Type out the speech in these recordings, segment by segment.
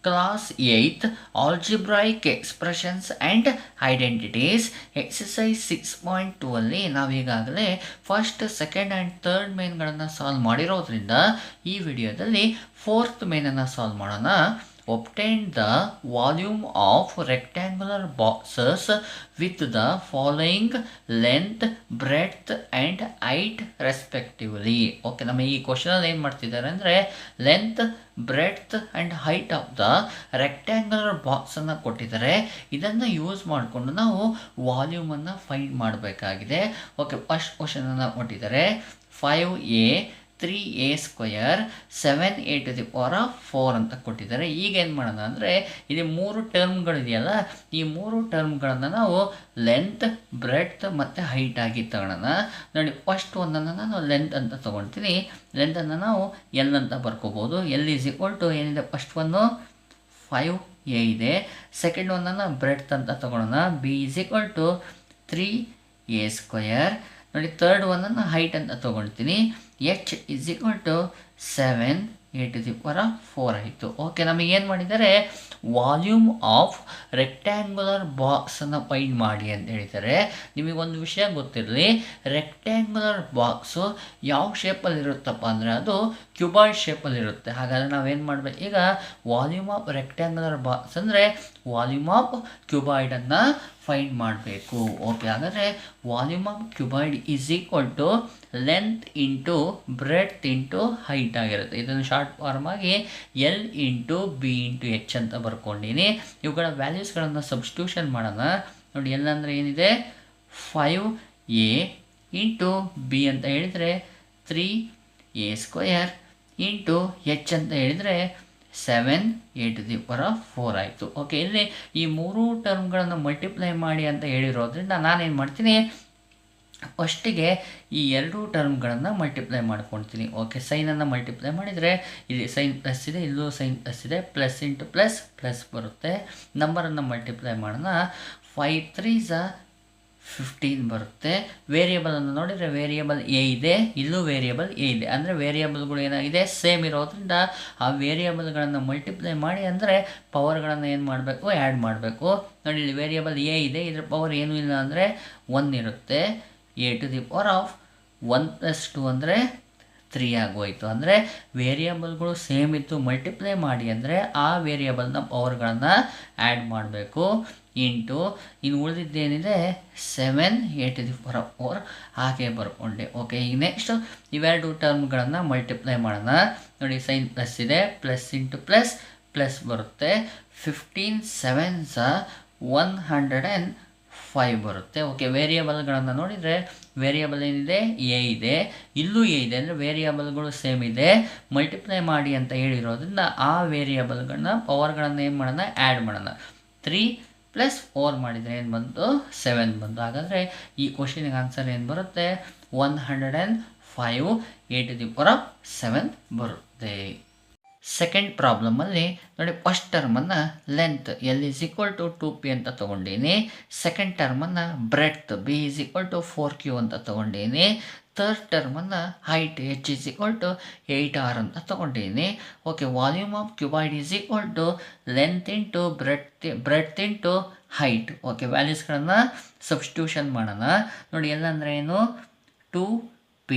Class 8th Algebraic Expressions and Identities exercise 6.2 ಅಲ್ಲಿ ನಾವೀಗಾಗಲೇ first second and third ಮೇನ್ಗಳನ್ನು solve ಮಾಡಿರೋದ್ರಿಂದ ಈ ವಿಡಿಯೋದಲ್ಲಿ ಫೋರ್ತ್ ಮೇನನ್ನು ಸಾಲ್ವ್ ಮಾಡೋಣ. Obtain the volume of rectangular boxes with the following length, breadth and height respectively. Okay, ನಮಗೆ ಈ ಕ್ವಶನಲ್ಲಿ ಏನು ಮಾಡ್ತಿದ್ದಾರೆ ಅಂದರೆ length, breadth and height of the rectangular ಬಾಕ್ಸನ್ನು ಕೊಟ್ಟಿದ್ದಾರೆ. ಇದನ್ನು ಯೂಸ್ ಮಾಡಿಕೊಂಡು ನಾವು ವಾಲ್ಯೂಮನ್ನು ಫೈಂಡ್ ಮಾಡಬೇಕಾಗಿದೆ. ಓಕೆ, ಫಸ್ಟ್ ಕ್ವಶನನ್ನು ಕೊಟ್ಟಿದ್ದಾರೆ 5a 3a square 7a to the power of 4 ಅಂತ ಕೊಟ್ಟಿದ್ದಾರೆ. ಈಗ ಏನು ಮಾಡೋಣ ಅಂದರೆ ಇಲ್ಲಿ ಮೂರು ಟರ್ಮ್ಗಳಿದೆಯಲ್ಲ, ಈ ಮೂರು ಟರ್ಮ್ಗಳನ್ನು ನಾವು ಲೆಂತ್, ಬ್ರೆಡ್ತ್ ಮತ್ತು ಹೈಟ್ ಆಗಿ ತಗೊಳ್ಳೋಣ. ನೋಡಿ, ಫಸ್ಟ್ ಒಂದನ್ನು ನಾನು ಲೆಂತ್ ಅಂತ ತೊಗೊಳ್ತೀನಿ. ಲೆಂತನ್ನು ನಾವು ಎಲ್ ಅಂತ ಬರ್ಕೋಬೋದು. ಎಲ್ ಈಸ್ ಈಕ್ವಲ್ ಟು ಏನಿದೆ, ಫಸ್ಟ್ ಒಂದು 5a ಇದೆ. ಸೆಕೆಂಡ್ ಒಂದನ್ನು ಬ್ರೆಡ್ತ್ ಅಂತ ತಗೊಳ್ಳೋಣ. B is equal to 3a square. ನೋಡಿ, ಥರ್ಡ್ ಒಂದನ್ನು ಹೈಟ್ ಅಂತ ತೊಗೊಳ್ತೀನಿ. H is equal to 7a to the power of 4 ಆಯಿತು. ಓಕೆ, ನಮಗೇನು ಮಾಡಿದ್ದಾರೆ, ವಾಲ್ಯೂಮ್ ಆಫ್ ರೆಕ್ಟ್ಯಾಂಗುಲರ್ ಬಾಕ್ಸನ್ನು ಫೈಂಡ್ ಮಾಡಿ ಅಂತ ಹೇಳಿದ್ದಾರೆ. ನಿಮಗೊಂದು ವಿಷಯ ಗೊತ್ತಿರಲಿ, ರೆಕ್ಟ್ಯಾಂಗುಲರ್ ಬಾಕ್ಸು ಯಾವ ಶೇಪಲ್ಲಿ ಇರುತ್ತಪ್ಪ ಅಂದರೆ ಅದು ಕ್ಯೂಬಾಯ್ಡ್ ಶೇಪಲ್ಲಿರುತ್ತೆ. ಹಾಗಾದರೆ ನಾವೇನು ಮಾಡಬೇಕು, ಈಗ ವಾಲ್ಯೂಮ್ ಆಫ್ ರೆಕ್ಟ್ಯಾಂಗುಲರ್ ಬಾಕ್ಸ್ ಅಂದರೆ ವಾಲ್ಯೂಮ್ ಆಫ್ ಕ್ಯೂಬಾಯ್ಡನ್ನು ಫೈಂಡ್ ಮಾಡಬೇಕು. ಓಕೆ, ಹಾಗಾದರೆ volume of cuboid is equal to length into breadth into height ಆಗಿರುತ್ತೆ. ಇದನ್ನು ಶಾರ್ಟ್ ಫಾರ್ಮ್ ಆಗಿ L into B into H ಅಂತ ಬರ್ಕೊಂಡಿನಿ. ಇವುಗಳ ವ್ಯಾಲ್ಯೂಸ್ಗಳನ್ನು ಸಬ್ಸ್ಟಿಟ್ಯೂಷನ್ ಮಾಡೋಣ. ನೋಡಿ, ಎಲ್ ಅಂದರೆ ಏನಿದೆ 5a ಇಂಟು ಬಿ ಅಂತ ಹೇಳಿದರೆ 3a ಸ್ಕ್ವಯರ್ ಇಂಟು ಎಚ್ ಅಂತ ಹೇಳಿದರೆ 7a to the power of 4 ಆಯಿತು. ಓಕೆ, ಇಲ್ಲಿ ಈ ಮೂರು ಟರ್ಮ್ಗಳನ್ನು ಮಲ್ಟಿಪ್ಲೈ ಮಾಡಿ ಅಂತ ಹೇಳಿರೋದ್ರಿಂದ ನಾನೇನು ಮಾಡ್ತೀನಿ, ಫಸ್ಟಿಗೆ ಈ ಎರಡು ಟರ್ಮ್ಗಳನ್ನು ಮಲ್ಟಿಪ್ಲೈ ಮಾಡ್ಕೊಳ್ತೀನಿ. ಓಕೆ, ಸೈನನ್ನು ಮಲ್ಟಿಪ್ಲೈ ಮಾಡಿದರೆ ಇಲ್ಲಿ ಸೈನ್ ಪ್ಲಸ್ ಇದೆ, ಇಲ್ಲೂ ಸೈನ್ ಪ್ಲಸ್ ಇದೆ, ಪ್ಲಸ್ ಇಂಟು ಪ್ಲಸ್ ಪ್ಲಸ್ ಬರುತ್ತೆ. ನಂಬರನ್ನು ಮಲ್ಟಿಪ್ಲೈ ಮಾಡೋಣ. 5 3s 15 ಬರುತ್ತೆ. ವೇರಿಯೇಬಲನ್ನು ನೋಡಿದರೆ ವೇರಿಯೇಬಲ್ ಎ ಇದೆ, ಇಲ್ಲೂ ವೇರಿಯೇಬಲ್ ಎ ಇದೆ. ಅಂದರೆ ವೇರಿಯೇಬಲ್ಗಳು ಏನಾಗಿದೆ, ಸೇಮ್ ಇರೋದ್ರಿಂದ ಆ ವೇರಿಯೇಬಲ್ಗಳನ್ನು ಮಲ್ಟಿಪ್ಲೈ ಮಾಡಿ ಅಂದರೆ ಪವರ್ಗಳನ್ನು ಏನು ಮಾಡಬೇಕು, ಆ್ಯಡ್ ಮಾಡಬೇಕು. ನೋಡಿ, ಇಲ್ಲಿ ವೇರಿಯೇಬಲ್ ಎ ಇದೆ, ಇದ್ರ ಪವರ್ ಏನೂ ಇಲ್ಲ ಅಂದರೆ 1 ಇರುತ್ತೆ. a to the power of 1 + 2 ಅಂದರೆ 3 ಆಗೋಯಿತು. ಅಂದರೆ ವೇರಿಯೇಬಲ್ಗಳು ಸೇಮ್ ಇತ್ತು, ಮಲ್ಟಿಪ್ಲೈ ಮಾಡಿ ಅಂದರೆ ಆ ವೇರಿಯೇಬಲ್ನ ಪವರ್ಗಳನ್ನು ಆ್ಯಡ್ ಮಾಡಬೇಕು. ಇಂಟು ಇನ್ನು ಉಳಿದಿದ್ದೇನಿದೆ 7a to the power of 4 ಹಾಗೆ ಬರ್ಕೊಂಡೆ. ಓಕೆ, ಈಗ ನೆಕ್ಸ್ಟ್ ಇವೆರಡು ಟರ್ಮ್ಗಳನ್ನು ಮಲ್ಟಿಪ್ಲೈ ಮಾಡೋಣ. ನೋಡಿ, ಸೈನ್ ಪ್ಲಸ್ ಇದೆ, ಪ್ಲಸ್ ಇಂಟು ಪ್ಲಸ್ ಪ್ಲಸ್ ಬರುತ್ತೆ. 15 7s 105 ಬರುತ್ತೆ. ಓಕೆ, ವೇರಿಯೇಬಲ್ಗಳನ್ನು ನೋಡಿದರೆ ವೇರಿಯೇಬಲ್ ಏನಿದೆ, ಎ ಇದೆ, ಇಲ್ಲೂ ಎ ಇದೆ. ಅಂದರೆ ವೇರಿಯೇಬಲ್ಗಳು ಸೇಮ್ ಇದೆ, ಮಲ್ಟಿಪ್ಲೈ ಮಾಡಿ ಅಂತ ಹೇಳಿರೋದ್ರಿಂದ ಆ ವೇರಿಯೇಬಲ್ಗಳನ್ನ ಪವರ್ಗಳನ್ನು ಏನು ಮಾಡೋಣ, ಆ್ಯಡ್ ಮಾಡೋಣ. 3 + 4 ಮಾಡಿದರೆ ಏನು ಬಂತು, 7 ಬಂತು. ಹಾಗಾದರೆ ಈ ಕ್ವಶನಿಗೆ ಆನ್ಸರ್ ಏನು ಬರುತ್ತೆ, 105a to the power of 7 ಬರುತ್ತೆ. ಸೆಕೆಂಡ್ ಪ್ರಾಬ್ಲಮಲ್ಲಿ ನೋಡಿ, ಫಸ್ಟ್ ಟರ್ಮನ್ನು length L is equal to 2p ಅಂತ ತೊಗೊಂಡೀನಿ. ಸೆಕೆಂಡ್ ಟರ್ಮನ್ನು breadth B is equal to 4q ಅಂತ ತೊಗೊಂಡೀನಿ. ಥರ್ಡ್ ಟರ್ಮನ್ನು height H is equal to 8r ಅಂತ ತೊಗೊಂಡೀನಿ. Okay, volume of cuboid is equal to length into breadth into height. Okay, ವ್ಯಾಲ್ಯೂಸ್ಗಳನ್ನು substitution ಮಾಡೋಣ. ನೋಡಿ, ಎಲ್ಲ ಅಂದರೆ ಏನು, 2p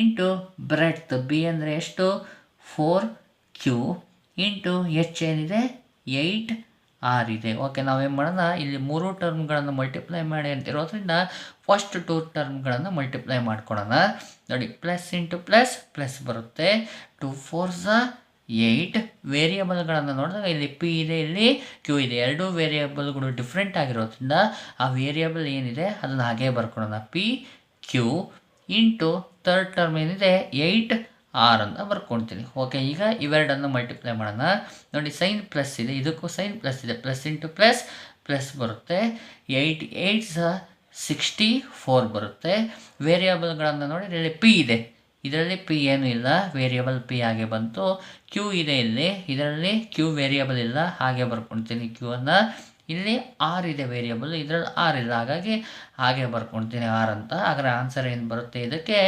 ಇಂಟು ಬ್ರೆಡ್ತ್ ಬಿ ಅಂದರೆ ಎಷ್ಟು, 4q ಇಂಟು ಎಚ್ ಏನಿದೆ 8r ಇದೆ. ಓಕೆ, ನಾವೇನು ಮಾಡೋಣ, ಇಲ್ಲಿ ಮೂರು ಟರ್ಮ್ಗಳನ್ನು ಮಲ್ಟಿಪ್ಲೈ ಮಾಡಿ ಅಂತಿರೋದ್ರಿಂದ ಫಸ್ಟ್ 2 ಟರ್ಮ್ಗಳನ್ನು ಮಲ್ಟಿಪ್ಲೈ ಮಾಡ್ಕೊಳ್ಳೋಣ. ನೋಡಿ, ಪ್ಲಸ್ ಇಂಟು ಪ್ಲಸ್ ಪ್ಲಸ್ ಬರುತ್ತೆ. 2 4s 8. ವೇರಿಯೇಬಲ್ಗಳನ್ನು ನೋಡಿದಾಗ ಇಲ್ಲಿ ಪಿ ಇದೆ, ಇಲ್ಲಿ ಕ್ಯೂ ಇದೆ. ಎರಡೂ ವೇರಿಯೇಬಲ್ಗಳು ಡಿಫ್ರೆಂಟ್ ಆಗಿರೋದ್ರಿಂದ ಆ ವೇರಿಯೇಬಲ್ ಏನಿದೆ ಅದನ್ನು ಹಾಗೆ ಬರ್ಕೊಳ್ಳೋಣ. P Q into third term ಏನಿದೆ 8r ಅಂತ ಬರ್ಕೊಳ್ತೀನಿ. ಓಕೆ, ಈಗ ಇವೆರಡನ್ನು ಮಲ್ಟಿಪ್ಲೈ ಮಾಡೋಣ. ನೋಡಿ, ಸೈನ್ ಪ್ಲಸ್ ಇದೆ, ಇದಕ್ಕೂ ಸೈನ್ ಪ್ಲಸ್ ಇದೆ, ಪ್ಲಸ್ ಇಂಟು ಪ್ಲಸ್ ಪ್ಲಸ್ ಬರುತ್ತೆ. 8 8s 64 ಬರುತ್ತೆ. ವೇರಿಯೇಬಲ್ಗಳನ್ನು ನೋಡಿ, ಇಲ್ಲಿ ಪಿ ಇದೆ, ಇದರಲ್ಲಿ ಪಿ ಏನೂ ಇಲ್ಲ, ವೇರಿಯೇಬಲ್ ಪಿ ಹಾಗೆ ಬಂತು. ಕ್ಯೂ ಇದೆ ಇಲ್ಲಿ, ಇದರಲ್ಲಿ ಕ್ಯೂ ವೇರಿಯೇಬಲ್ ಇಲ್ಲ, ಹಾಗೆ ಬರ್ಕೊಳ್ತೀನಿ ಕ್ಯೂವನ್ನು. ಇಲ್ಲಿ ಆರ್ ಇದೆ ವೇರಿಯೇಬಲ್, ಇದರಲ್ಲಿ ಆರ್ ಇಲ್ಲ, ಹಾಗಾಗಿ ಹಾಗೆ ಬರ್ಕೊಳ್ತೀನಿ ಆರ್ ಅಂತ. ಹಾಗಾದರೆ ಆನ್ಸರ್ ಏನು ಬರುತ್ತೆ, ಇದಕ್ಕೆ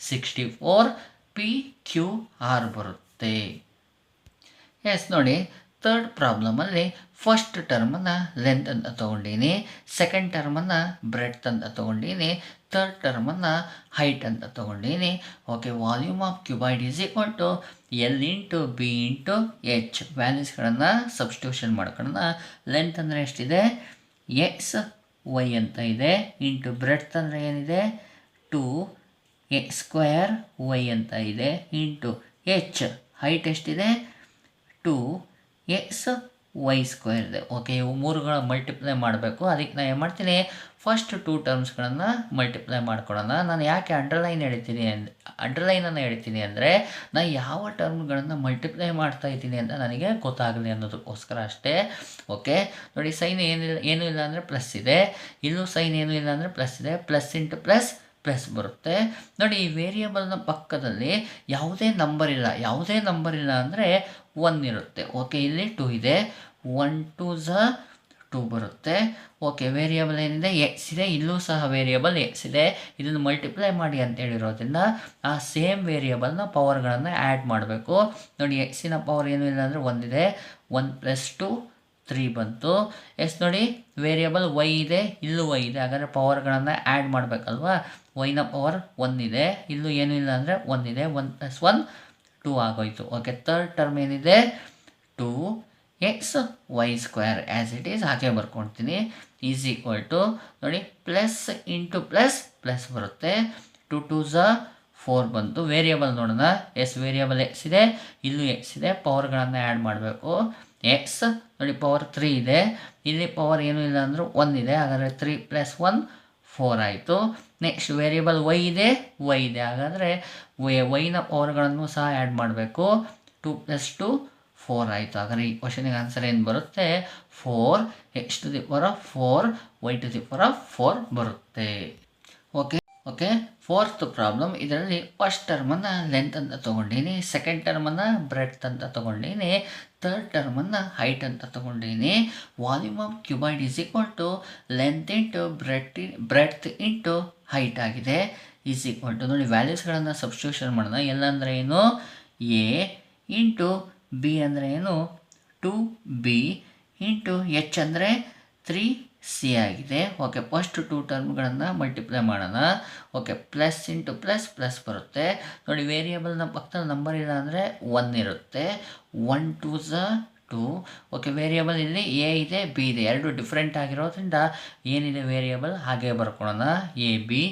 64 PQR ಬರುತ್ತೆ. ಎಸ್, ನೋಡಿ, ಥರ್ಡ್ ಪ್ರಾಬ್ಲಮಲ್ಲಿ ಫಸ್ಟ್ ಟರ್ಮನ್ನು ಲೆಂತ್ ಅಂತ ತೊಗೊಂಡೀನಿ, ಸೆಕೆಂಡ್ ಟರ್ಮನ್ನು ಬ್ರೆಡ್ತ್ ಅಂತ ತೊಗೊಂಡೀನಿ, ಥರ್ಡ್ ಟರ್ಮನ್ನು ಹೈಟ್ ಅಂತ ತೊಗೊಂಡೀನಿ. Okay, volume of cuboid is equal to L into B into H. ವ್ಯಾಲ್ಯೂಸ್ಗಳನ್ನು ಸಬ್ಸ್ಟಿಟ್ಯೂಷನ್ ಮಾಡ್ಕೊಳ್ಳೋಣ. ಲೆಂತ್ ಅಂದರೆ ಎಷ್ಟಿದೆ, ಎಕ್ಸ್ ವೈ ಅಂತ ಇದೆ, ಇಂಟು ಬ್ರೆಡ್ತ್ ಅಂದರೆ ಏನಿದೆ, 2x² ವೈ ಅಂತ ಇದೆ, ಇಂಟು ಎಚ್ ಹೈಟ್ ಎಷ್ಟಿದೆ, 2xy² ಇದೆ. ಓಕೆ, ಇವು ಮೂರುಗಳ ಮಲ್ಟಿಪ್ಲೈ ಮಾಡಬೇಕು. ಅದಕ್ಕೆ ನಾನು ಏನು ಮಾಡ್ತೀನಿ, ಫಸ್ಟ್ 2 ಟರ್ಮ್ಸ್ಗಳನ್ನು ಮಲ್ಟಿಪ್ಲೈ ಮಾಡ್ಕೊಳ್ಳೋಣ. ನಾನು ಯಾಕೆ ಅಂಡರ್ಲೈನನ್ನು ಹೇಳ್ತೀನಿ ಅಂದರೆ ನಾನು ಯಾವ ಟರ್ಮ್ಗಳನ್ನು ಮಲ್ಟಿಪ್ಲೈ ಮಾಡ್ತಾ ಇದ್ದೀನಿ ಅಂತ ನನಗೆ ಗೊತ್ತಾಗಲಿ ಅನ್ನೋದಕ್ಕೋಸ್ಕರ ಅಷ್ಟೇ. ಓಕೆ, ನೋಡಿ, ಸೈನ್ ಏನೂ ಇಲ್ಲ ಅಂದರೆ ಪ್ಲಸ್ ಇದೆ, ಇಲ್ಲೂ ಸೈನ್ ಏನೂ ಇಲ್ಲ ಅಂದರೆ ಪ್ಲಸ್ ಇದೆ, ಪ್ಲಸ್ ಇಂಟು ಪ್ಲಸ್ ಪ್ಲಸ್ ಬರುತ್ತೆ. ನೋಡಿ, ಈ ವೇರಿಯಬಲ್ನ ಪಕ್ಕದಲ್ಲಿ ಯಾವುದೇ ನಂಬರ್ ಇಲ್ಲ ಅಂದರೆ 1 ಇರುತ್ತೆ. ಓಕೆ, ಇಲ್ಲಿ 2 ಇದೆ, 1 2 2 ಬರುತ್ತೆ. ಓಕೆ, ವೇರಿಯಬಲ್ ಏನಿದೆ, ಎಕ್ಸ್ ಇದೆ, ಇಲ್ಲೂ ಸಹ ವೇರಿಯಬಲ್ ಎಕ್ಸ್ ಇದೆ. ಇದನ್ನು ಮಲ್ಟಿಪ್ಲೈ ಮಾಡಿ ಅಂತ ಹೇಳಿರೋದ್ರಿಂದ ಆ ಸೇಮ್ ವೇರಿಯಬಲ್ನ ಪವರ್ಗಳನ್ನು ಆ್ಯಡ್ ಮಾಡಬೇಕು. ನೋಡಿ, ಎಕ್ಸಿನ ಪವರ್ ಏನೂ ಇಲ್ಲ ಅಂದರೆ 1 ಇದೆ, 1 + 2 3 ಬಂತು. ನೋಡಿ, ವೇರಿಯಬಲ್ ವೈ ಇದೆ, ಇಲ್ಲೂ ವೈ ಇದೆ, ಹಾಗಾದರೆ ಪವರ್ಗಳನ್ನು ಆ್ಯಡ್ ಮಾಡಬೇಕಲ್ವಾ. ವೈನ ಪವರ್ 1 ಇದೆ, ಇಲ್ಲೂ ಏನೂ ಇಲ್ಲ ಅಂದರೆ 1 ಇದೆ, 1 + 1 2 ಆಗೋಯ್ತು. ಓಕೆ, ಥರ್ಡ್ ಟರ್ಮ್ ಏನಿದೆ, 2xy² ಆ್ಯಸ್ ಇಟ್ ಈಸ್ ಹಾಗೆ ಬರ್ಕೊಳ್ತೀನಿ, ಈಸ್ ಈಕ್ವಲ್ ಟು ನೋಡಿ ಪ್ಲಸ್ ಇಂಟು ಪ್ಲಸ್ ಪ್ಲಸ್ ಬರುತ್ತೆ. 2 2 4 ಬಂತು. ವೇರಿಯಬಲ್ ನೋಡೋಣ. ವೇರಿಯಬಲ್ ಎಕ್ಸ್ ಇದೆ, ಇಲ್ಲೂ ಎಕ್ಸ್ ಇದೆ, ಪವರ್ಗಳನ್ನು ಆ್ಯಡ್ ಮಾಡಬೇಕು. ಎಕ್ಸ್ ನೋಡಿ ಪವರ್ 3 ಇದೆ, ಇಲ್ಲಿ ಪವರ್ ಏನೂ ಇಲ್ಲ ಅಂದರೂ 1 ಇದೆ, ಹಾಗಾದರೆ 3 + 1 4 ಆಯಿತು. ನೆಕ್ಸ್ಟ್ ವೇರಿಯಬಲ್ ವೈ ಇದೆ, ಹಾಗಾದರೆ ವೈನ ಪವರ್ಗಳನ್ನು ಸಹ ಆ್ಯಡ್ ಮಾಡಬೇಕು. 2 + 2 4 ಆಯಿತು. ಹಾಗಾದರೆ ಈ ಕ್ವಶನಿಗೆ ಆನ್ಸರ್ ಏನು ಬರುತ್ತೆ, 4x⁴ y⁴ ಬರುತ್ತೆ. Okay, fourth problem. ಇದರಲ್ಲಿ ಫಸ್ಟ್ ಟರ್ಮನ್ನು ಲೆಂತ್ ಅಂತ ತೊಗೊಂಡೀನಿ, ಸೆಕೆಂಡ್ ಟರ್ಮನ್ನು ಬ್ರೆಡ್ತ್ ಅಂತ ತೊಗೊಂಡೀನಿ, ಥರ್ಡ್ ಟರ್ಮನ್ನು ಹೈಟ್ ಅಂತ ತೊಗೊಂಡೀನಿ. Volume of cuboid is equal to length into breadth into height ಆಗಿದೆ, ಈಸ್ ಈಕ್ವಲ್ ಟು ನೋಡಿ ವ್ಯಾಲ್ಯೂಸ್ಗಳನ್ನು ಸಬ್ಸ್ಟಿಟ್ಯೂಷನ್ ಮಾಡೋಣ. ಎಲ್ ಅಂದರೆ ಏನು, ಎ ಇಂಟು ಬಿ ಅಂದರೆ ಏನು, 2b ಇಂಟು ಎಚ್ ಅಂದರೆ 3c ಆಗಿದೆ. ಓಕೆ, ಫಸ್ಟ್ 2 ಟರ್ಮ್ಗಳನ್ನು ಮಲ್ಟಿಪ್ಲೈ ಮಾಡೋಣ. Okay, plus into plus plus ಬರುತ್ತೆ. ನೋಡಿ, ವೇರಿಯಬಲ್ನ ಪಕ್ಕದಲ್ಲಿ ನಂಬರ್ ಇಲ್ಲ ಅಂದರೆ 1 ಇರುತ್ತೆ, 1 2 2. ಓಕೆ, ವೇರಿಯಬಲ್ ಇಲ್ಲಿ ಎ ಇದೆ, ಬಿ ಇದೆ, ಎರಡು ಡಿಫ್ರೆಂಟ್ ಆಗಿರೋದ್ರಿಂದ ಏನಿದೆ ವೇರಿಯಬಲ್ ಹಾಗೆ ಬರ್ಕೊಳ್ಳೋಣ, A B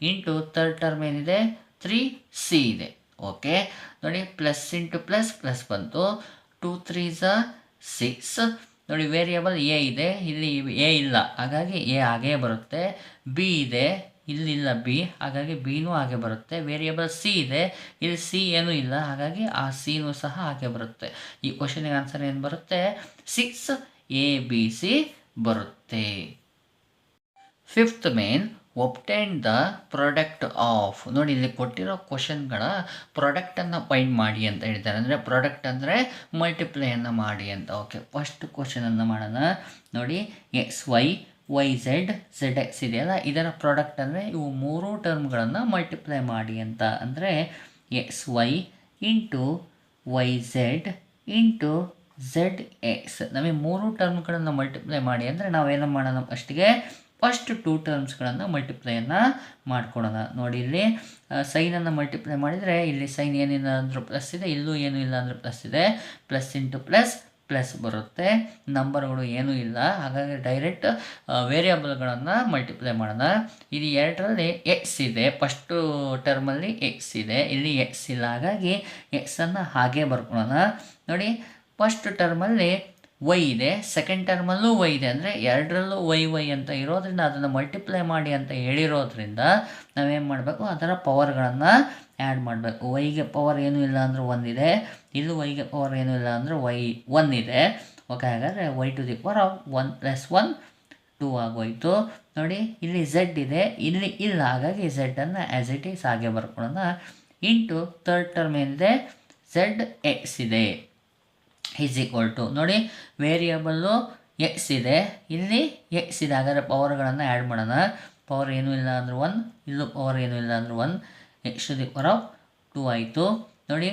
into third term ಏನಿದೆ 3c ಇದೆ. ಓಕೆ, ನೋಡಿ, ಪ್ಲಸ್ ಇಂಟು ಪ್ಲಸ್ ಪ್ಲಸ್ ಬಂತು, 2 3 6. ನೋಡಿ, ವೇರಿಯಬಲ್ ಎ ಇದೆ, ಇಲ್ಲಿ ಎ ಇಲ್ಲ, ಹಾಗಾಗಿ ಎ ಹಾಗೇ ಬರುತ್ತೆ. ಬಿ ಇದೆ, ಇಲ್ಲಿಲ್ಲ ಬಿ, ಹಾಗಾಗಿ ಬಿನೂ ಹಾಗೆ ಬರುತ್ತೆ. ವೇರಿಯಬಲ್ ಸಿ ಇದೆ, ಇಲ್ಲಿ ಸಿ ಏನೂ ಇಲ್ಲ, ಹಾಗಾಗಿ ಆ ಸಿನೂ ಸಹ ಹಾಗೆ ಬರುತ್ತೆ. ಈ ಕ್ವಶನಿಗೆ ಆನ್ಸರ್ ಏನು ಬರುತ್ತೆ, 6ABC ಬರುತ್ತೆ. Fifth main, obtain the product of. ನೋಡಿ, ಇಲ್ಲಿ ಕೊಟ್ಟಿರೋ ಕ್ವಶನ್ಗಳ ಪ್ರಾಡಕ್ಟನ್ನು ಫೈಂಡ್ ಮಾಡಿ ಅಂತ ಹೇಳ್ತಾರೆ. ಅಂದರೆ ಪ್ರಾಡಕ್ಟ್ ಅಂದರೆ ಮಲ್ಟಿಪ್ಲೈಯನ್ನು ಮಾಡಿ ಅಂತ. ಓಕೆ, ಫಸ್ಟ್ ಕ್ವಶನನ್ನು ಮಾಡೋಣ. ನೋಡಿ, XY YZ ZX ಇದೆಯಲ್ಲ, ಇದರ ಪ್ರಾಡಕ್ಟ್ ಅಂದರೆ ಇವು ಮೂರು ಟರ್ಮ್ಗಳನ್ನು ಮಲ್ಟಿಪ್ಲೈ ಮಾಡಿ ಅಂತ. ಅಂದರೆ XY into YZ into ZX. ನಮಗೆ ಮೂರು ಟರ್ಮ್ಗಳನ್ನು ಮಲ್ಟಿಪ್ಲೈ ಮಾಡಿ ಅಂದರೆ ನಾವೇನು ಮಾಡೋಣ, ಫಸ್ಟ್ 2 ಟರ್ಮ್ಸ್ಗಳನ್ನು ಮಲ್ಟಿಪ್ಲೈಯನ್ನು ಮಾಡ್ಕೊಳೋಣ. ನೋಡಿ, ಇಲ್ಲಿ ಸೈನನ್ನು ಮಲ್ಟಿಪ್ಲೈ ಮಾಡಿದರೆ ಇಲ್ಲಿ ಸೈನ್ ಏನಿಲ್ಲ ಅಂದರೂ ಪ್ಲಸ್ ಇದೆ, ಇಲ್ಲೂ ಏನೂ ಇಲ್ಲ ಅಂದರೆ ಪ್ಲಸ್ ಇದೆ, ಪ್ಲಸ್ ಇಂಟು ಪ್ಲಸ್ ಪ್ಲಸ್ ಬರುತ್ತೆ. ನಂಬರ್ಗಳು ಏನೂ ಇಲ್ಲ, ಹಾಗಾಗಿ ಡೈರೆಕ್ಟ್ ವೇರಿಯಬಲ್ಗಳನ್ನು ಮಲ್ಟಿಪ್ಲೈ ಮಾಡೋಣ. ಇದು ಎರಡರಲ್ಲಿ ಎಕ್ಸ್ ಇದೆ, ಫಸ್ಟು ಟರ್ಮಲ್ಲಿ ಎಕ್ಸ್ ಇದೆ, ಇಲ್ಲಿ ಎಕ್ಸ್ ಇಲ್ಲ, ಹಾಗಾಗಿ ಎಕ್ಸನ್ನು ಹಾಗೆ ಬರ್ಕೊಳ್ಳೋಣ. ನೋಡಿ, ಫಸ್ಟ್ ಟರ್ಮಲ್ಲಿ ವೈ ಇದೆ, ಸೆಕೆಂಡ್ ಟರ್ಮಲ್ಲೂ ವೈ ಇದೆ, ಅಂದರೆ ಎರಡರಲ್ಲೂ ವೈ ಅಂತ ಇರೋದ್ರಿಂದ ಅದನ್ನು ಮಲ್ಟಿಪ್ಲೈ ಮಾಡಿ ಅಂತ ಹೇಳಿರೋದ್ರಿಂದ ನಾವೇನು ಮಾಡಬೇಕು, ಅದರ ಪವರ್ಗಳನ್ನು ಆ್ಯಡ್ ಮಾಡಬೇಕು. ವೈಗೆ ಪವರ್ ಏನೂ ಇಲ್ಲ ಅಂದರೆ 1 ಇದೆ, ಇಲ್ಲೂ ವೈಗೆ ಪವರ್ ಏನೂ ಇಲ್ಲ ಅಂದರೆ 1 ಇದೆ. ಓಕೆ, ಹಾಗಾದರೆ y⁴ 1 + 1 2 ಆಗೋಯಿತು. ನೋಡಿ, ಇಲ್ಲಿ ಝೆಡ್ ಇದೆ, ಇಲ್ಲಿ ಇಲ್ಲ, ಹಾಗಾಗಿ ಝೆಡ್ಡನ್ನು ಆ್ಯಸ್ ಇಟ್ ಈಸ್ ಹಾಗೆ ಬರ್ಕೊಳ್ಳೋಣ. ಇಂಟು ಥರ್ಡ್ ಟರ್ಮ್ ಏನಿದೆ ZX ಇದೆ, ಈಸ್ ಈಕ್ವಲ್ ಟು ನೋಡಿ, ವೇರಿಯಬಲ್ಲು ಎಕ್ಸ್ ಇದೆ, ಇಲ್ಲಿ ಎಕ್ಸ್ ಇದೆ, ಹಾಗಾದರೆ ಪವರ್ಗಳನ್ನು ಆ್ಯಡ್ ಮಾಡೋಣ. ಪವರ್ ಏನೂ ಇಲ್ಲ ಅಂದರೆ 1, ಇಲ್ಲೂ ಪವರ್ ಏನೂ ಇಲ್ಲ ಅಂದರೆ 1, x⁴ 2 ಆಯಿತು. ನೋಡಿ,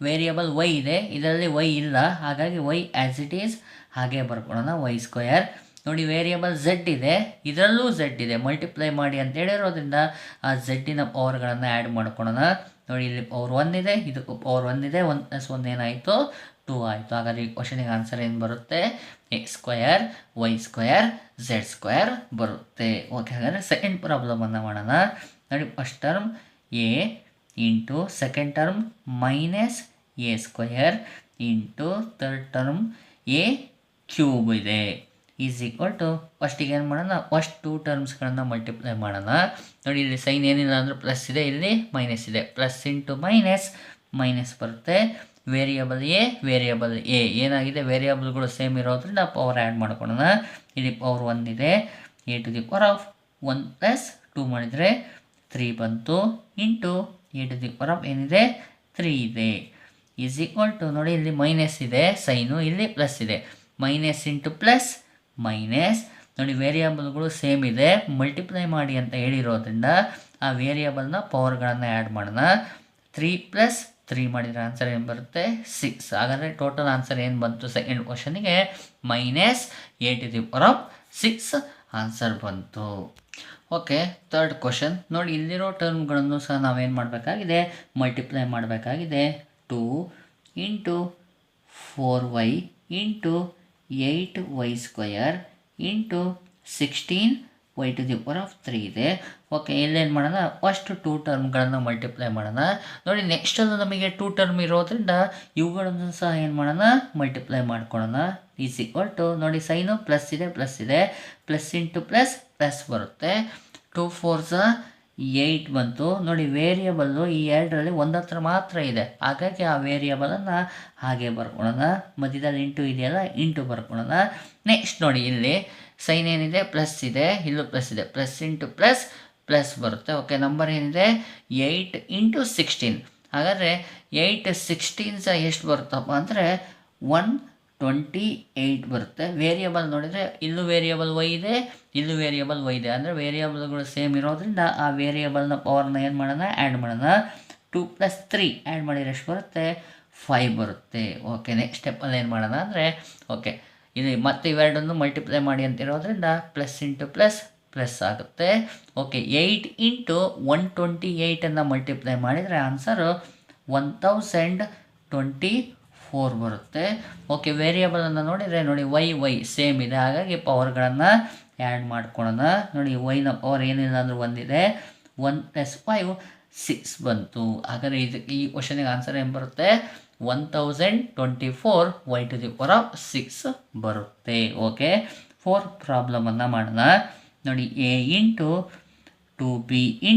ವೇರಿಯಬಲ್ ವೈ ಇದೆ, ಇದರಲ್ಲಿ ವೈ ಇಲ್ಲ, ಹಾಗಾಗಿ ವೈ ಆ್ಯಸ್ ಇಟ್ ಈಸ್ ಹಾಗೆ ಬರ್ಕೊಳ್ಳೋಣ ವೈ ಸ್ಕ್ವಯರ್. ನೋಡಿ ವೇರಿಯಬಲ್ ಝೆಡ್ ಇದೆ, ಇದರಲ್ಲೂ ಝೆಡ್ ಇದೆ, ಮಲ್ಟಿಪ್ಲೈ ಮಾಡಿ ಅಂತ ಹೇಳಿರೋದ್ರಿಂದ ಆ ಝೆಡ್ಡಿನ ಪವರ್ಗಳನ್ನು ಆ್ಯಡ್ ಮಾಡ್ಕೊಳ್ಳೋಣ. ನೋಡಿ ಇಲ್ಲಿ ಪವರ್ 1 ಇದೆ, ಇದಕ್ಕೂ ಪವರ್ 1 ಇದೆ, 1 + 1 ಏನಾಯಿತು 2 ಆಯಿತು. ಹಾಗಾದರೆ ಈ ಕ್ವಶನಿಗೆ ಆನ್ಸರ್ ಏನು ಬರುತ್ತೆ, X square Y square Z square ಬರುತ್ತೆ. ಓಕೆ, ಹಾಗಾದರೆ ಸೆಕೆಂಡ್ ಪ್ರಾಬ್ಲಮನ್ನು ಮಾಡೋಣ. ನೋಡಿ first term A into second term minus A square into third term A cube ಇದೆ ಈಸ್ ಈಕ್ವಲ್ ಟು, ಫಸ್ಟಿಗೆ ಏನು ಮಾಡೋಣ, ಫಸ್ಟ್ 2 ಟರ್ಮ್ಸ್ಗಳನ್ನು ಮಲ್ಟಿಪ್ಲೈ ಮಾಡೋಣ. ನೋಡಿ ಇಲ್ಲಿ ಸೈನ್ ಏನಿಲ್ಲ ಅಂದರೆ ಪ್ಲಸ್ ಇದೆ, ಇಲ್ಲಿ ಮೈನಸ್ ಇದೆ, ಪ್ಲಸ್ ಇಂಟು ಮೈನಸ್ ಮೈನಸ್ ಬರುತ್ತೆ. ವೇರಿಯಬಲ್ ಎ ಏನಾಗಿದೆ, ವೇರಿಯಬಲ್ಗಳು ಸೇಮ್ ಇರೋದ್ರಿಂದ ಪವರ್ ಆ್ಯಡ್ ಮಾಡ್ಕೊಳ್ಳೋಣ. ಇಲ್ಲಿ ಪವರ್ 1 ಇದೆ, A to the power of 1 + 2 ಮಾಡಿದರೆ 3 ಬಂತು, into A to the power of ಏನಿದೆ 3 ಇದೆ ಈಸ್ ಈಕ್ವಲ್ ಟು, ನೋಡಿ ಇಲ್ಲಿ ಮೈನಸ್ ಇದೆ ಸೈನು, ಇಲ್ಲಿ ಪ್ಲಸ್ ಇದೆ, ಮೈನಸ್ ಇಂಟು ಪ್ಲಸ್ ಮೈನಸ್. ನೋಡಿ ವೇರಿಯಬಲ್ಗಳು ಸೇಮ್ ಇದೆ, ಮಲ್ಟಿಪ್ಲೈ ಮಾಡಿ ಅಂತ ಹೇಳಿರೋದ್ರಿಂದ ಆ ವೇರಿಯಬಲ್ನ ಪವರ್ಗಳನ್ನು ಆ್ಯಡ್ ಮಾಡೋಣ. 3 + 3 ಮಾಡಿದರೆ ಆನ್ಸರ್ ಏನು ಬರುತ್ತೆ 6. ಹಾಗಾದರೆ ಟೋಟಲ್ ಆನ್ಸರ್ ಏನು ಬಂತು ಸೆಕೆಂಡ್ ಕ್ವಶನಿಗೆ minus A to the power of 6 answer ಬಂತು. ಓಕೆ, ಥರ್ಡ್ ಕ್ವಶನ್ ನೋಡಿ, ಇಲ್ಲಿರೋ ಟರ್ಮ್ಗಳನ್ನು ಸಹ ನಾವೇನು ಮಾಡಬೇಕಾಗಿದೆ, ಮಲ್ಟಿಪ್ಲೈ ಮಾಡಬೇಕಾಗಿದೆ. 2 × 4y × 8y square into 16y to the power of 3 ಇದೆ. ಓಕೆ, ಇಲ್ಲೇನು ಮಾಡೋಣ, ಫಸ್ಟ್ 2 ಟರ್ಮ್ಗಳನ್ನು ಮಲ್ಟಿಪ್ಲೈ ಮಾಡೋಣ. ನೋಡಿ ನೆಕ್ಸ್ಟಲ್ಲಿ ನಮಗೆ 2 ಟರ್ಮ್ ಇರೋದ್ರಿಂದ ಇವುಗಳನ್ನು ಸಹ ಏನು ಮಾಡೋಣ, ಮಲ್ಟಿಪ್ಲೈ ಮಾಡ್ಕೊಳ್ಳೋಣ. ಈಸ್ ಈಕ್ವಲ್ ಟು, ನೋಡಿ ಸೈನು ಪ್ಲಸ್ ಇದೆ, ಪ್ಲಸ್ ಇಂಟು ಪ್ಲಸ್ ಬರುತ್ತೆ. 2 × 4 = 8 ಬಂತು. ನೋಡಿ ವೇರಿಯಬಲ್ಲು ಈ ಎರಡರಲ್ಲಿ ಒಂದತ್ರ ಮಾತ್ರ ಇದೆ, ಹಾಗಾಗಿ ಆ ವೇರಿಯಬಲನ್ನು ಹಾಗೆ ಬರ್ಕೊಳ್ಳೋಣ. ಮಧ್ಯದಲ್ಲಿ ಇಂಟು ಇದೆಯಲ್ಲ, ಇಂಟು ಬರ್ಕೊಳ್ಳೋಣ. ನೆಕ್ಸ್ಟ್ ನೋಡಿ ಇಲ್ಲಿ ಸೈನ್ ಏನಿದೆ, ಪ್ಲಸ್ ಇದೆ, ಇಲ್ಲೂ ಪ್ಲಸ್ ಇದೆ, ಪ್ಲಸ್ ಇಂಟು ಪ್ಲಸ್ ಬರುತ್ತೆ. ಓಕೆ, ನಂಬರ್ ಏನಿದೆ 8 × 16. ಹಾಗಾದರೆ 8 16 ಸಹ ಎಷ್ಟು ಬರುತ್ತಪ್ಪ ಅಂದರೆ 128 ಬರುತ್ತೆ. ವೇರಿಯಬಲ್ ನೋಡಿದರೆ ಇಲ್ಲೂ ವೇರಿಯಬಲ್ ವೈ ಇದೆ, ಇಲ್ಲೂ ವೇರಿಯಬಲ್ ವೈ ಇದೆ, ಅಂದರೆ ವೇರಿಯಬಲ್ಗಳು ಸೇಮ್ ಇರೋದ್ರಿಂದ ಆ ವೇರಿಯಬಲ್ನ ಪವರ್ನ ಏನು ಮಾಡೋಣ, ಆ್ಯಡ್ ಮಾಡೋಣ. 2 + 3 ಆ್ಯಡ್ ಮಾಡಿದರೆ ಎಷ್ಟು ಬರುತ್ತೆ 5 ಬರುತ್ತೆ. ಓಕೆ, ನೆಕ್ಸ್ಟ್ ಸ್ಟೆಪ್ಪಲ್ಲಿ ಏನು ಮಾಡೋಣ ಅಂದರೆ, ಓಕೆ ಇಲ್ಲಿ ಮತ್ತೆ ಇವೆರಡನ್ನು ಮಲ್ಟಿಪ್ಲೈ ಮಾಡಿ ಅಂತ ಇರೋದ್ರಿಂದ ಪ್ಲಸ್ ಇಂಟು ಪ್ಲಸ್ ಆಗುತ್ತೆ. ಓಕೆ, 8 × 128 ಮಲ್ಟಿಪ್ಲೈ ಮಾಡಿದರೆ ಆನ್ಸರು 1024 ಬರುತ್ತೆ. ಓಕೆ, ವೇರಿಯಬಲನ್ನು ನೋಡಿದರೆ ನೋಡಿ ವೈ ಸೇಮ್ ಇದೆ, ಹಾಗಾಗಿ ಪವರ್ಗಳನ್ನು ಆ್ಯಡ್ ಮಾಡ್ಕೊಳ್ಳೋಣ. ನೋಡಿ ವೈನ ಪವರ್ ಏನಿಲ್ಲ ಅಂದರೆ 1 ಇದೆ, 1 + 5 6 ಬಂತು. ಹಾಗಾದರೆ ಈ ಕ್ವಶನಿಗೆ ಆನ್ಸರ್ ಏನು ಬರುತ್ತೆ 1024 y to the power of 6 ಬರುತ್ತೆ. ಓಕೆ, ಫೋರ್ತ್ ಪ್ರಾಬ್ಲಮನ್ನು ಮಾಡೋಣ. ನೋಡಿ a × 2b ×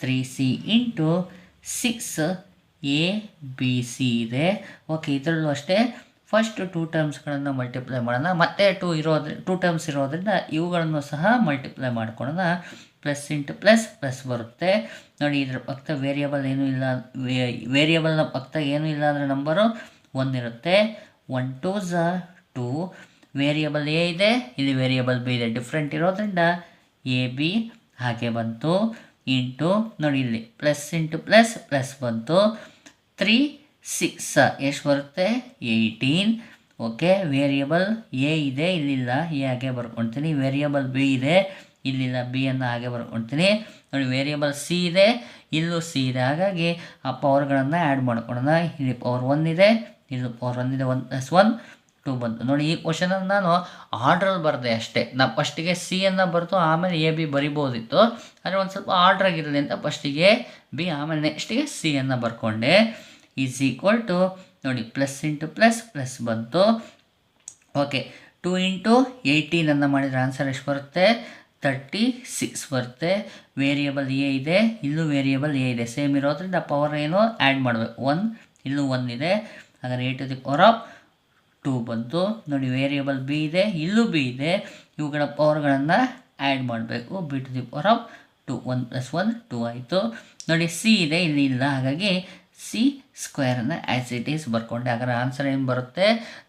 3c × 6abc ಇದೆ. ಓಕೆ, ಇದರಲ್ಲೂ ಅಷ್ಟೇ ಫಸ್ಟ್ 2 ಟರ್ಮ್ಸ್ಗಳನ್ನು ಮಲ್ಟಿಪ್ಲೈ ಮಾಡೋಣ. ಮತ್ತೆ 2 ಟರ್ಮ್ಸ್ ಇರೋದ್ರಿಂದ ಇವುಗಳನ್ನು ಸಹ ಮಲ್ಟಿಪ್ಲೈ ಮಾಡ್ಕೊಳ್ಳೋಣ. ಪ್ಲಸ್ ಇಂಟು ಪ್ಲಸ್ ಬರುತ್ತೆ. ನೋಡಿ ಇದರ ಪಕ್ಕ ವೇರಿಯಬಲ್ ಏನೂ ಇಲ್ಲ, ವೇರಿಯಬಲ್ನ ಪಕ್ಕ ಏನೂ ಇಲ್ಲ ಅಂದರೆ ನಂಬರು 1 ಇರುತ್ತೆ. 1 × 2 = 2. ವೇರಿಯಬಲ್ ಎ ಇದೆ, ಇಲ್ಲಿ ವೇರಿಯಬಲ್ ಬಿ ಇದೆ, ಡಿಫ್ರೆಂಟ್ ಇರೋದ್ರಿಂದ ಎ ಬಿ ಹಾಗೆ ಬಂತು. ಇಂಟು ನೋಡಿ ಇಲ್ಲಿ ಪ್ಲಸ್ ಇಂಟು ಪ್ಲಸ್ ಬಂತು. 3 6 ಎಷ್ಟು ಬರುತ್ತೆ 18. ಓಕೆ, ವೇರಿಯಬಲ್ ಎ ಇದೆ, ಇಲ್ಲಿಲ್ಲ, ಎ ಹಾಗೆ ಬರ್ಕೊಳ್ತೀನಿ. ವೇರಿಯಬಲ್ ಬಿ ಇದೆ, ಇಲ್ಲಿಲ್ಲ, ಬಿಯನ್ನು ಹಾಗೆ ಬರ್ಕೊಳ್ತೀನಿ. ನೋಡಿ ವೇರಿಯಬಲ್ ಸಿ ಇದೆ, ಇಲ್ಲೂ ಸಿ ಇದೆ, ಹಾಗಾಗಿ ಆ ಪವರ್ಗಳನ್ನು ಆ್ಯಡ್ ಮಾಡ್ಕೊಳ್ಳೋಣ. ಇಲ್ಲಿ ಪವರ್ 1 ಇದೆ, ಇಲ್ಲೂ ಪವರ್ 1 ಇದೆ, 1 + 1 2 ಬಂತು. ನೋಡಿ ಈ ಕ್ವಶನನ್ನು ನಾನು ಆರ್ಡ್ರಲ್ಲಿ ಬರೆದೆ ಅಷ್ಟೇ. ನಾನು ಫಸ್ಟಿಗೆ ಸಿಯನ್ನು ಬರೆದು ಆಮೇಲೆ ಎ ಬಿ ಬರಿಬೋದಿತ್ತು, ಆದರೆ ಒಂದು ಸ್ವಲ್ಪ ಆರ್ಡ್ರಾಗಿರಲಿ ಅಂತ ಫಸ್ಟಿಗೆ ಬಿ ಆಮೇಲೆ ನೆಕ್ಸ್ಟಿಗೆ ಸಿಯನ್ನು ಬರ್ಕೊಂಡೆ. ಈಸ್ ಈಕ್ವಲ್ ಟು ನೋಡಿ ಪ್ಲಸ್ ಇಂಟು ಪ್ಲಸ್ ಬಂತು. ಓಕೆ, 2 × 18 ಮಾಡಿದರೆ ಆನ್ಸರ್ ಎಷ್ಟು ಬರುತ್ತೆ 36 ಬರುತ್ತೆ. ವೇರಿಯಬಲ್ ಎ ಇದೆ, ಇಲ್ಲೂ ವೇರಿಯಬಲ್ ಎ ಇದೆ, ಸೇಮ್ ಇರೋದ್ರಿಂದ ಪವರ್ ಏನು ಆ್ಯಡ್ ಮಾಡಬೇಕು. 1 ಇಲ್ಲೂ 1 ಇದೆ, ಹಾಗಾದರೆ a to the power of 2 ಬಂತು. ನೋಡಿ ವೇರಿಯಬಲ್ ಬಿ ಇದೆ, ಇಲ್ಲೂ ಬಿ ಇದೆ, ಇವುಗಳ ಪವರ್ಗಳನ್ನು ಆ್ಯಡ್ ಮಾಡಬೇಕು. B to the power of 2, 1 + 1 2 ಆಯಿತು. ನೋಡಿ ಸಿ ಇದೆ, ಇಲ್ಲಿ ಇಲ್ಲ, ಹಾಗಾಗಿ ಸಿ ಸ್ಕ್ವೇರನ್ನು ಆ್ಯಸ್ ಇಟ್ ಈಸ್ ಬರ್ಕೊಂಡೆ. ಹಾಗಾದರೆ ಆನ್ಸರ್ ಏನು ಬರುತ್ತೆ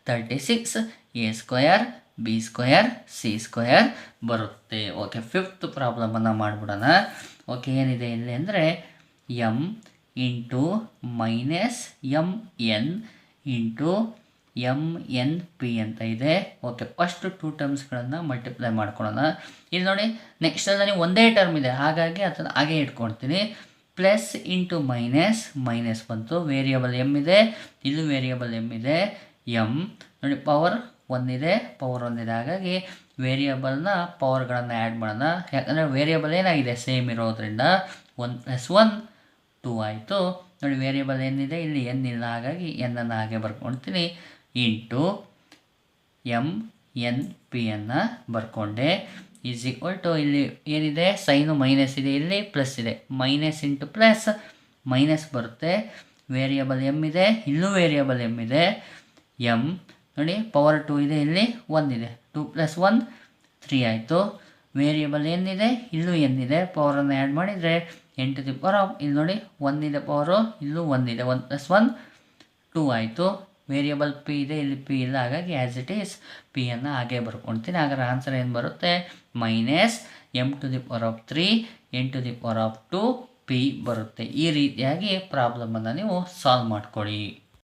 36 a square B square C square ಬರುತ್ತೆ. ಓಕೆ, ಫಿಫ್ತ್ ಪ್ರಾಬ್ಲಮನ್ನು ಮಾಡಿಬಿಡೋಣ. ಓಕೆ, ಏನಿದೆ ಇಲ್ಲಿ ಅಂದರೆ M into minus M N into M N P ಅಂತ ಇದೆ. ಓಕೆ, ಫಸ್ಟ್ 2 ಟರ್ಮ್ಸ್ಗಳನ್ನು ಮಲ್ಟಿಪ್ಲೈ ಮಾಡ್ಕೊಳ್ಳೋಣ. ಇಲ್ಲಿ ನೋಡಿ, ನೆಕ್ಸ್ಟ್ ನನಗೆ ಒಂದೇ ಟರ್ಮ್ ಇದೆ, ಹಾಗಾಗಿ ಅದನ್ನು ಹಾಗೆ ಇಟ್ಕೊಳ್ತೀನಿ. ಪ್ಲಸ್ ಇಂಟು ಮೈನಸ್, ಮೈನಸ್ ಬಂತು. ವೇರಿಯಬಲ್ ಎಮ್ ಇದೆ, ಇಲ್ಲೂ ವೇರಿಯಬಲ್ ಎಮ್ ಇದೆ. ಎಮ್ ನೋಡಿ, ಪವರ್ 1 ಇದೆ, ಪವರ್ 1 ಇದೆ, ಹಾಗಾಗಿ ವೇರಿಯಬಲ್ನ ಪವರ್ಗಳನ್ನು ಆ್ಯಡ್ ಮಾಡೋಣ. ಯಾಕಂದರೆ ವೇರಿಯಬಲ್ ಏನಾಗಿದೆ, ಸೇಮ್ ಇರೋದ್ರಿಂದ 1 + 1 2 ಆಯಿತು. ನೋಡಿ, ವೇರಿಯಬಲ್ ಏನಿದೆ, ಇಲ್ಲಿ ಎನ್ ಇಲ್ಲ, ಹಾಗಾಗಿ ಎನ್ನನ್ನು ಹಾಗೆ ಬರ್ಕೊಳ್ತೀನಿ. ಇಂಟು ಎಮ್ ಎನ್ ಪಿ ಅನ್ನು ಬರ್ಕೊಂಡೆ. ಈಸ್ ಈಕ್ವಲ್ ಟು, ಇಲ್ಲಿ ಏನಿದೆ, ಸೈನು ಮೈನಸ್ ಇದೆ, ಇಲ್ಲಿ ಪ್ಲಸ್ ಇದೆ. ಮೈನಸ್ ಇಂಟು ಪ್ಲಸ್ ಮೈನಸ್ ಬರುತ್ತೆ. ವೇರಿಯಬಲ್ ಎಮ್ ಇದೆ, ಇಲ್ಲೂ ವೇರಿಯಬಲ್ ಎಮ್ ಇದೆ. ಎಮ್ ನೋಡಿ, ಪವರ್ 2 ಇದೆ, ಇಲ್ಲಿ 1 ಇದೆ. 2 + 1 3 ಆಯಿತು. ವೇರಿಯಬಲ್ ಏನಿದೆ, ಇಲ್ಲೂ ಏನಿದೆ, ಪವರನ್ನು ಆ್ಯಡ್ ಮಾಡಿದರೆ n⁴, ಇಲ್ಲಿ ನೋಡಿ 1 ಇದೆ ಪವರು, ಇಲ್ಲೂ 1 ಇದೆ. 1 + 1 2 ಆಯಿತು. ವೇರಿಯಬಲ್ ಪಿ ಇದೆ, ಇಲ್ಲಿ ಪಿ ಇಲ್ಲ, ಹಾಗಾಗಿ ಆ್ಯಸ್ ಇಟ್ ಈಸ್ ಪಿಯನ್ನು ಹಾಗೆ ಬರ್ಕೊಳ್ತೀನಿ. ಹಾಗಾದ್ರೆ ಆನ್ಸರ್ ಏನು ಬರುತ್ತೆ, ಮೈನಸ್ m⁴3 n⁴2 ಪಿ ಬರುತ್ತೆ. ಈ ರೀತಿಯಾಗಿ ಪ್ರಾಬ್ಲಮನ್ನು ನೀವು ಸಾಲ್ವ್ ಮಾಡ್ಕೊಳ್ಳಿ.